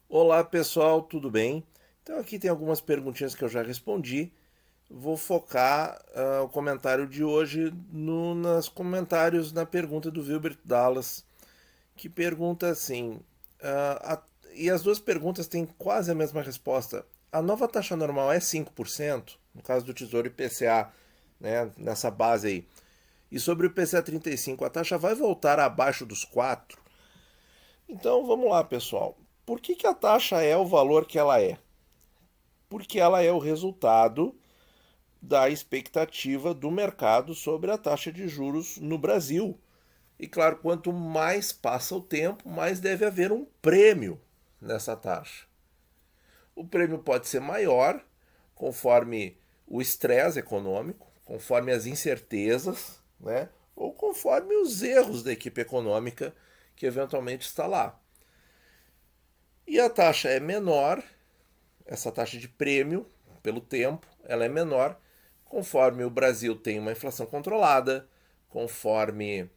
Olá pessoal, tudo bem? Então aqui tem algumas perguntinhas que eu já respondi. Vou focar o comentário de hoje nos comentários na pergunta do Wilbert Dallas, que pergunta assim, e as duas perguntas têm quase a mesma resposta. A nova taxa normal é 5%, no caso do Tesouro IPCA, né, nessa base aí. E sobre o IPCA 35, a taxa vai voltar abaixo dos 4? Então vamos lá, pessoal. Por que a taxa é o valor que ela é? Porque ela é o resultado da expectativa do mercado sobre a taxa de juros no Brasil. E claro, quanto mais passa o tempo, mais deve haver um prêmio nessa taxa. O prêmio pode ser maior conforme o estresse econômico, conforme as incertezas, né? Ou conforme os erros da equipe econômica que eventualmente está lá. E a taxa é menor, essa taxa de prêmio, pelo tempo, ela é menor conforme o Brasil tem uma inflação controlada, conforme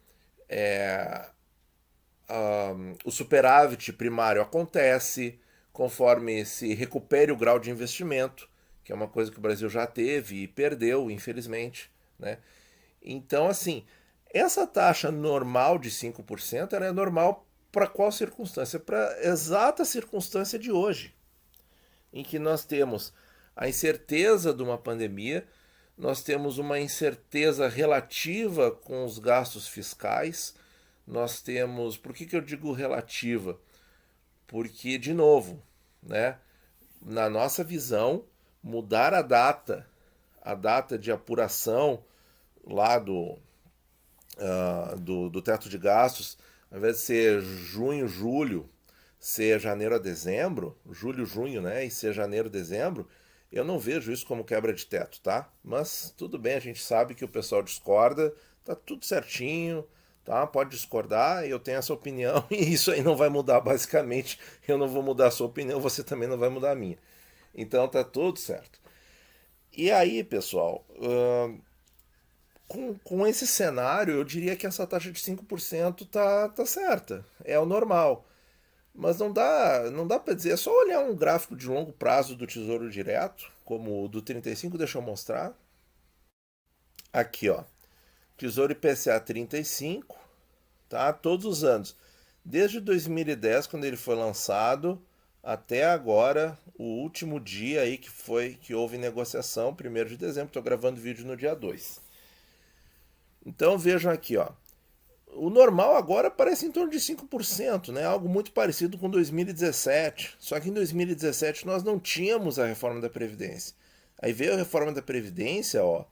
o superávit primário acontece, conforme se recupere o grau de investimento, que é uma coisa que o Brasil já teve e perdeu, infelizmente. Né? Então, assim, essa taxa normal de 5% ela é normal para qual circunstância? Para a exata circunstância de hoje, em que nós temos a incerteza de uma pandemia, nós temos uma incerteza relativa com os gastos fiscais, nós temos. Por que eu digo relativa? Porque, de novo, né, na nossa visão, mudar a data de apuração lá do teto de gastos, ao invés de ser junho, julho, ser janeiro a dezembro, julho, junho, né, e ser janeiro, dezembro, eu não vejo isso como quebra de teto, tá? Mas tudo bem, a gente sabe que o pessoal discorda, tá tudo certinho, tá? Pode discordar, eu tenho essa opinião e isso aí não vai mudar, basicamente. Eu não vou mudar a sua opinião, você também não vai mudar a minha. Então tá tudo certo. E aí, pessoal, com esse cenário, eu diria que essa taxa de 5% tá certa, é o normal. Mas não dá para dizer, é só olhar um gráfico de longo prazo do Tesouro Direto, como o do 35, deixa eu mostrar. Aqui, ó. Tesouro IPCA 35, tá? Todos os anos. Desde 2010, quando ele foi lançado, até agora, o último dia aí que houve negociação, 1º de dezembro, estou gravando vídeo no dia 2. Então vejam aqui, ó. O normal agora parece em torno de 5%, né? Algo muito parecido com 2017. Só que em 2017 nós não tínhamos a reforma da Previdência. Aí veio a reforma da Previdência, ó.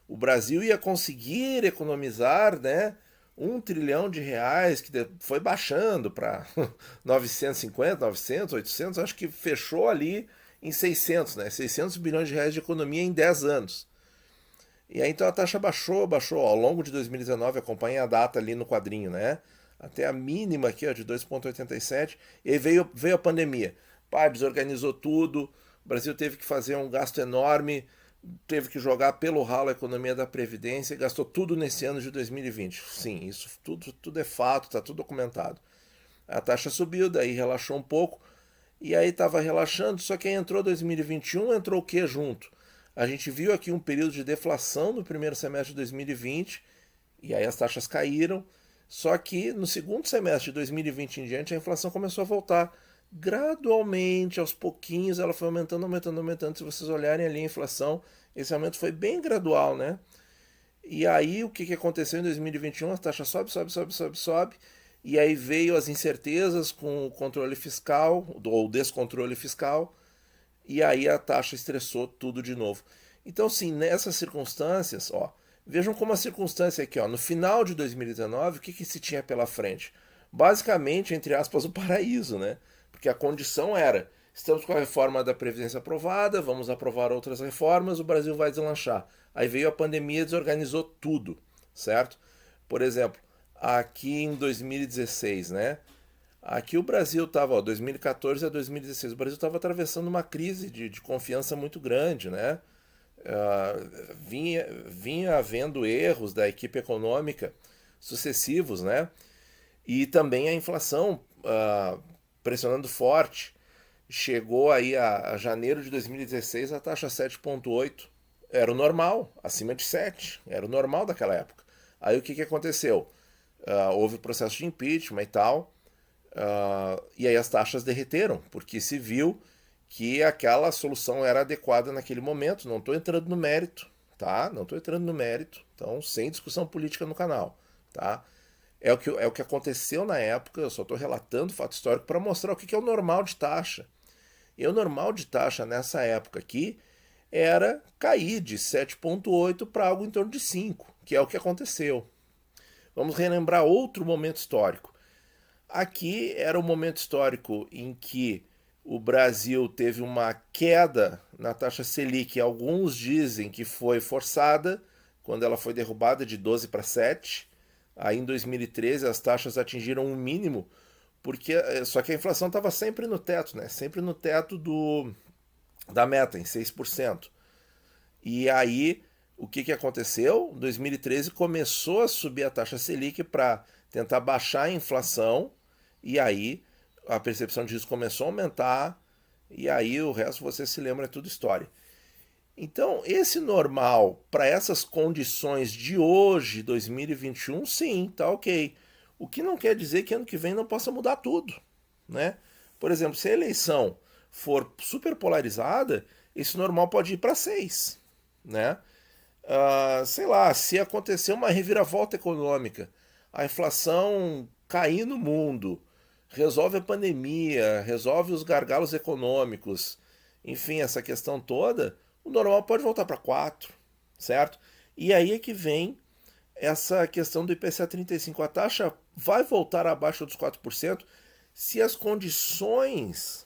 O Brasil ia conseguir economizar, né? 1 trilhão de reais, que foi baixando para 950, 900, 800, acho que fechou ali em 600, né? 600 bilhões de reais de economia em 10 anos. E aí então a taxa baixou ao longo de 2019, acompanha a data ali no quadrinho, né? Até a mínima aqui, ó, de 2,87. E aí veio a pandemia. Pá, desorganizou tudo. O Brasil teve que fazer um gasto enorme, teve que jogar pelo ralo a economia da Previdência e gastou tudo nesse ano de 2020. Sim, isso tudo é fato, está tudo documentado. A taxa subiu, daí relaxou um pouco, e aí estava relaxando, só que aí entrou 2021, entrou o que junto? A gente viu aqui um período de deflação no primeiro semestre de 2020, e aí as taxas caíram, só que no segundo semestre de 2020 em diante a inflação começou a voltar. Gradualmente, aos pouquinhos, ela foi aumentando, aumentando, aumentando. Se vocês olharem ali a inflação, esse aumento foi bem gradual, né? E aí o que aconteceu em 2021? A taxa sobe, sobe, sobe, sobe, sobe. E aí veio as incertezas com o controle fiscal, ou descontrole fiscal, e aí a taxa estressou tudo de novo. Então, sim, nessas circunstâncias, ó, vejam como a circunstância aqui, ó, no final de 2019, o que se tinha pela frente? Basicamente, entre aspas, o paraíso, né? Porque a condição era: estamos com a reforma da Previdência aprovada, vamos aprovar outras reformas, o Brasil vai deslanchar. Aí veio a pandemia e desorganizou tudo, certo? Por exemplo, aqui em 2016, né? Aqui o Brasil estava, 2014 a 2016, o Brasil estava atravessando uma crise de confiança muito grande, né? Vinha havendo erros da equipe econômica sucessivos, né? E também a inflação pressionando forte. chegou aí a janeiro de 2016 a taxa 7,8. Era o normal, acima de 7. Era o normal daquela época. Aí o que aconteceu? Houve o processo de impeachment e tal, e aí as taxas derreteram, porque se viu que aquela solução era adequada naquele momento. Não estou entrando no mérito, tá? Não estou entrando no mérito, então sem discussão política no canal, tá? É o que aconteceu na época, eu só estou relatando o fato histórico para mostrar o que é o normal de taxa. E o normal de taxa nessa época aqui era cair de 7,8 para algo em torno de 5, que é o que aconteceu. Vamos relembrar outro momento histórico. Aqui era o momento histórico em que o Brasil teve uma queda na taxa Selic. Alguns dizem que foi forçada, quando ela foi derrubada de 12 para 7. Aí em 2013 as taxas atingiram um mínimo, porque só que a inflação estava sempre no teto, né? Sempre no teto da meta, em 6%. E aí o que aconteceu? Em 2013 começou a subir a taxa Selic para tentar baixar a inflação, e aí a percepção de risco começou a aumentar, e aí o resto você se lembra, é tudo história. Então, esse normal para essas condições de hoje, 2021, sim, tá ok. O que não quer dizer que ano que vem não possa mudar tudo, né? Por exemplo, se a eleição for super polarizada, esse normal pode ir para 6, né? Sei lá, se acontecer uma reviravolta econômica, a inflação cair no mundo, resolve a pandemia, resolve os gargalos econômicos, enfim, essa questão toda, o normal pode voltar para 4, certo? E aí é que vem essa questão do IPCA 35. A taxa vai voltar abaixo dos 4% se as condições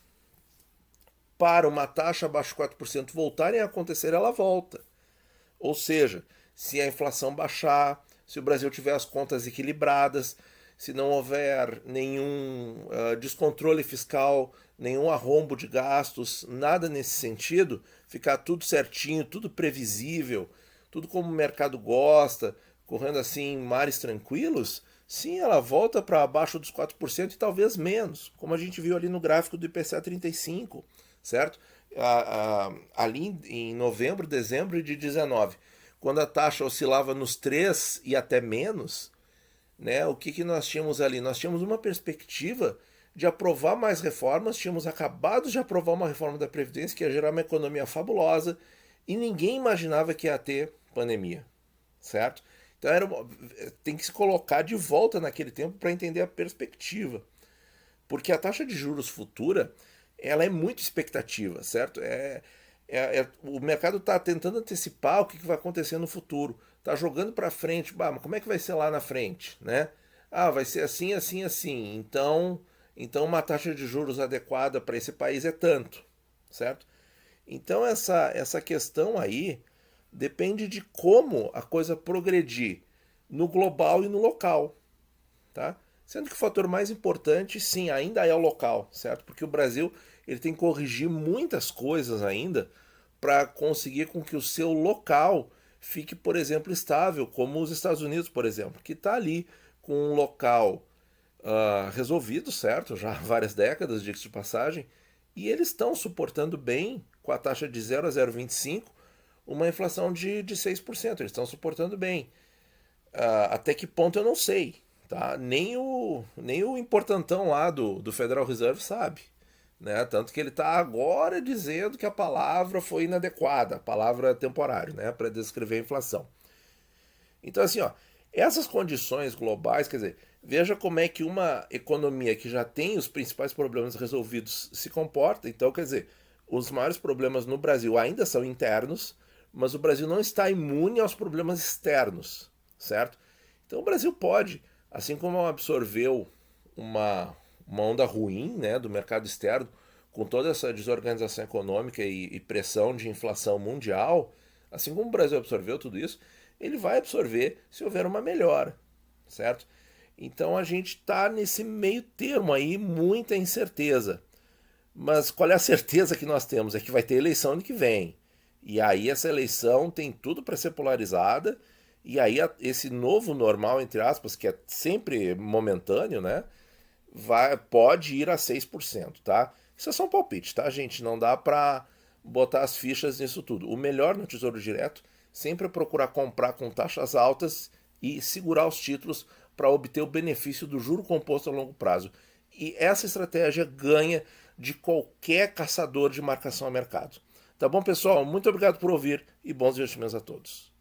para uma taxa abaixo de 4% voltarem a acontecer, ela volta. Ou seja, se a inflação baixar, se o Brasil tiver as contas equilibradas, se não houver nenhum descontrole fiscal, nenhum arrombo de gastos, nada nesse sentido, ficar tudo certinho, tudo previsível, tudo como o mercado gosta, correndo assim em mares tranquilos, sim, ela volta para abaixo dos 4% e talvez menos, como a gente viu ali no gráfico do IPCA 35, certo? Ali em novembro, dezembro de 19, quando a taxa oscilava nos 3 e até menos, né, o que nós tínhamos ali? Nós tínhamos uma perspectiva de aprovar mais reformas, tínhamos acabado de aprovar uma reforma da Previdência que ia gerar uma economia fabulosa e ninguém imaginava que ia ter pandemia, certo? Então tem que se colocar de volta naquele tempo para entender a perspectiva, porque a taxa de juros futura ela é muito expectativa, certo? O mercado está tentando antecipar o que vai acontecer no futuro, está jogando para frente, mas como é que vai ser lá na frente, né? Vai ser assim, assim, assim. Então uma taxa de juros adequada para esse país é tanto, certo? Então essa questão aí depende de como a coisa progredir no global e no local, tá? Sendo que o fator mais importante, sim, ainda é o local, certo? Porque o Brasil ele tem que corrigir muitas coisas ainda para conseguir com que o seu local fique, por exemplo, estável, como os Estados Unidos, por exemplo, que está ali com um local resolvido, certo? Já há várias décadas, diga-se de passagem, e eles estão suportando bem, com a taxa de 0 a 0,25, uma inflação de 6%. Eles estão suportando bem. Até que ponto eu não sei, tá? Nem o importantão lá do Federal Reserve sabe, né? Tanto que ele está agora dizendo que a palavra foi inadequada, a palavra temporário, né? Para descrever a inflação. Então, assim, ó, essas condições globais, quer dizer, veja como é que uma economia que já tem os principais problemas resolvidos se comporta. Então, quer dizer, os maiores problemas no Brasil ainda são internos, mas o Brasil não está imune aos problemas externos, certo? Então o Brasil pode, assim como absorveu uma onda ruim, né, do mercado externo, com toda essa desorganização econômica e pressão de inflação mundial, assim como o Brasil absorveu tudo isso, ele vai absorver se houver uma melhora, certo? Então a gente está nesse meio termo aí, muita incerteza. Mas qual é a certeza que nós temos? É que vai ter eleição ano que vem. E aí essa eleição tem tudo para ser polarizada, e aí esse novo normal, entre aspas, que é sempre momentâneo, né? Pode ir a 6%, tá? Isso é só um palpite, tá, gente? Não dá para botar as fichas nisso tudo. O melhor no Tesouro Direto sempre é procurar comprar com taxas altas e segurar os títulos para obter o benefício do juro composto a longo prazo. E essa estratégia ganha de qualquer caçador de marcação a mercado. Tá bom, pessoal? Muito obrigado por ouvir e bons investimentos a todos.